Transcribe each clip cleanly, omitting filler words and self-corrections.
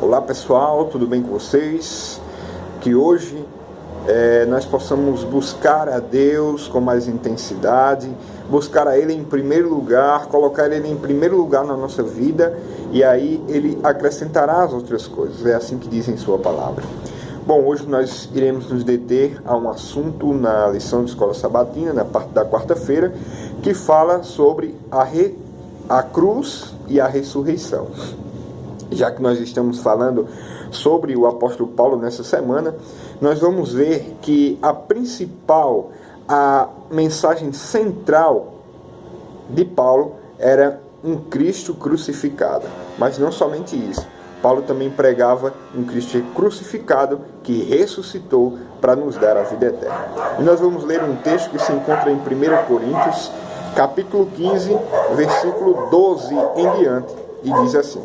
Olá pessoal, tudo bem com vocês? Que hoje nós possamos buscar a Deus com mais intensidade, buscar a Ele em primeiro lugar, colocar Ele em primeiro lugar na nossa vida, e aí Ele acrescentará as outras coisas. É assim que diz em Sua palavra. Bom, hoje nós iremos nos deter a um assunto na lição de escola sabatina, na parte da quarta-feira, que fala sobre a cruz e a ressurreição. Já que nós estamos falando sobre o apóstolo Paulo nessa semana, nós vamos ver que a mensagem central de Paulo era um Cristo crucificado. Mas não somente isso. Paulo também pregava um Cristo crucificado que ressuscitou para nos dar a vida eterna. E nós vamos ler um texto que se encontra em 1 Coríntios, capítulo 15, versículo 12 em diante, e diz assim: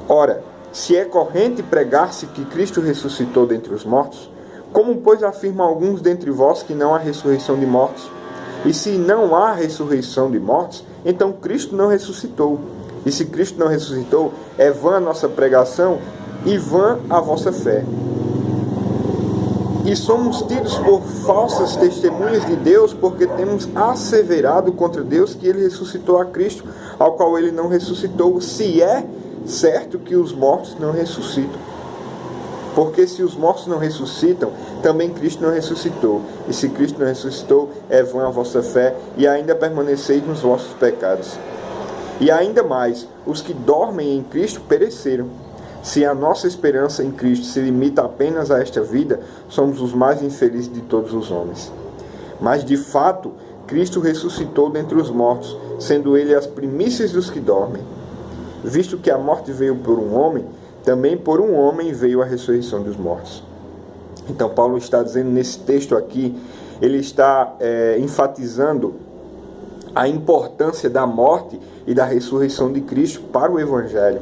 Ora, se é corrente pregar-se que Cristo ressuscitou dentre os mortos, como, pois, afirmam alguns dentre vós que não há ressurreição de mortos? E se não há ressurreição de mortos, então Cristo não ressuscitou. E se Cristo não ressuscitou, é vã a nossa pregação e vã a vossa fé. E somos tidos por falsas testemunhas de Deus, porque temos asseverado contra Deus que Ele ressuscitou a Cristo, ao qual Ele não ressuscitou, se é certo que os mortos não ressuscitam. Porque se os mortos não ressuscitam, também Cristo não ressuscitou. E se Cristo não ressuscitou, é vã a vossa fé, e ainda permaneceis nos vossos pecados. E ainda mais, os que dormem em Cristo pereceram. Se a nossa esperança em Cristo se limita apenas a esta vida, somos os mais infelizes de todos os homens. Mas de fato, Cristo ressuscitou dentre os mortos, sendo Ele as primícias dos que dormem. Visto que a morte veio por um homem, também por um homem veio a ressurreição dos mortos. Então Paulo está dizendo nesse texto aqui, ele está enfatizando a importância da morte e da ressurreição de Cristo para o Evangelho.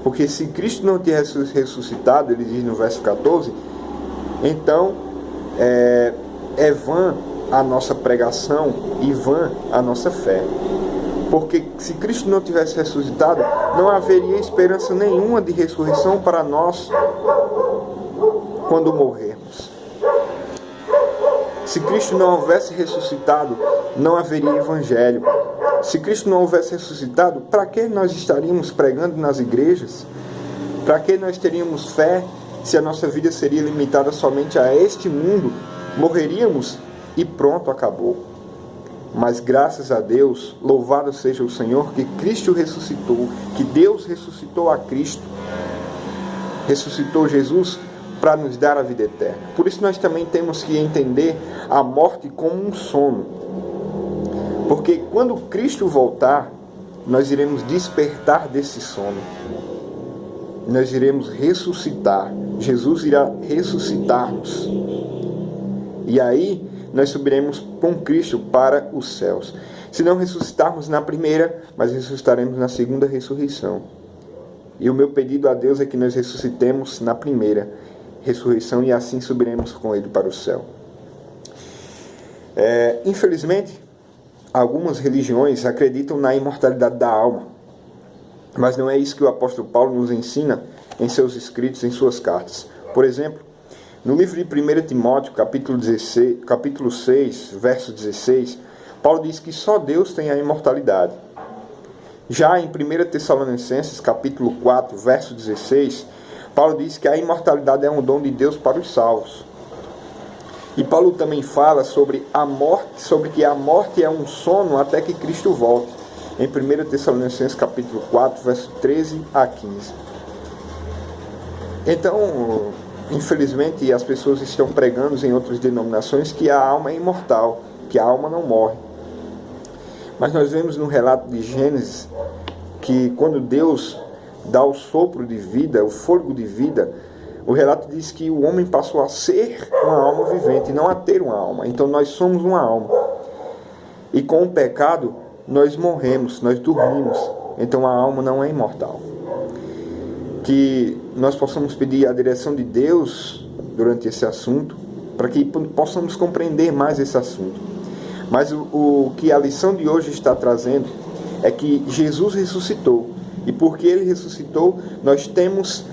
Porque se Cristo não tivesse ressuscitado, ele diz no verso 14, então é vã a nossa pregação e vã a nossa fé. Porque se Cristo não tivesse ressuscitado, não haveria esperança nenhuma de ressurreição para nós quando morrermos. Se Cristo não houvesse ressuscitado, não haveria evangelho. Se Cristo não houvesse ressuscitado, para que nós estaríamos pregando nas igrejas? Para que nós teríamos fé se a nossa vida seria limitada somente a este mundo? Morreríamos e pronto, acabou. Mas graças a Deus, louvado seja o Senhor, que Cristo ressuscitou, que Deus ressuscitou a Cristo, ressuscitou Jesus para nos dar a vida eterna. Por isso nós também temos que entender a morte como um sono. Porque quando Cristo voltar, nós iremos despertar desse sono. Nós iremos ressuscitar. Jesus irá ressuscitar-nos. E aí nós subiremos com Cristo para os céus. Se não ressuscitarmos na primeira, mas ressuscitaremos na segunda ressurreição. E o meu pedido a Deus é que nós ressuscitemos na primeira ressurreição e assim subiremos com Ele para o céu. Infelizmente, algumas religiões acreditam na imortalidade da alma. Mas não é isso que o apóstolo Paulo nos ensina em seus escritos, em suas cartas. Por exemplo, no livro de 1 Timóteo, capítulo 6, verso 16, Paulo diz que só Deus tem a imortalidade. Já em 1 Tessalonicenses, capítulo 4, verso 16, Paulo diz que a imortalidade é um dom de Deus para os salvos. E Paulo também fala sobre a morte, sobre que a morte é um sono até que Cristo volte. Em 1 Tessalonicenses, capítulo 4, verso 13 a 15. Então, infelizmente, as pessoas estão pregando em outras denominações que a alma é imortal, que a alma não morre. Mas nós vemos no relato de Gênesis que quando Deus dá o sopro de vida, o fôlego de vida, o relato diz que o homem passou a ser uma alma vivente e não a ter uma alma. Então nós somos uma alma. E com o pecado nós morremos, nós dormimos. Então a alma não é imortal. Que nós possamos pedir a direção de Deus durante esse assunto, para que possamos compreender mais esse assunto. Mas o que a lição de hoje está trazendo é que Jesus ressuscitou. E porque ele ressuscitou, nós temos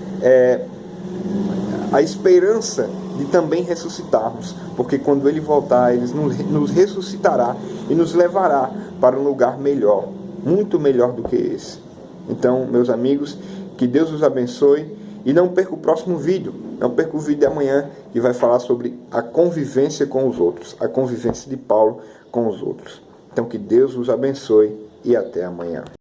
a esperança de também ressuscitarmos, porque quando ele voltar, ele nos ressuscitará e nos levará para um lugar melhor, muito melhor do que esse. Então, meus amigos, que Deus os abençoe e não perca o próximo vídeo, não perca o vídeo de amanhã, que vai falar sobre a convivência com os outros, a convivência de Paulo com os outros. Então, que Deus os abençoe e até amanhã.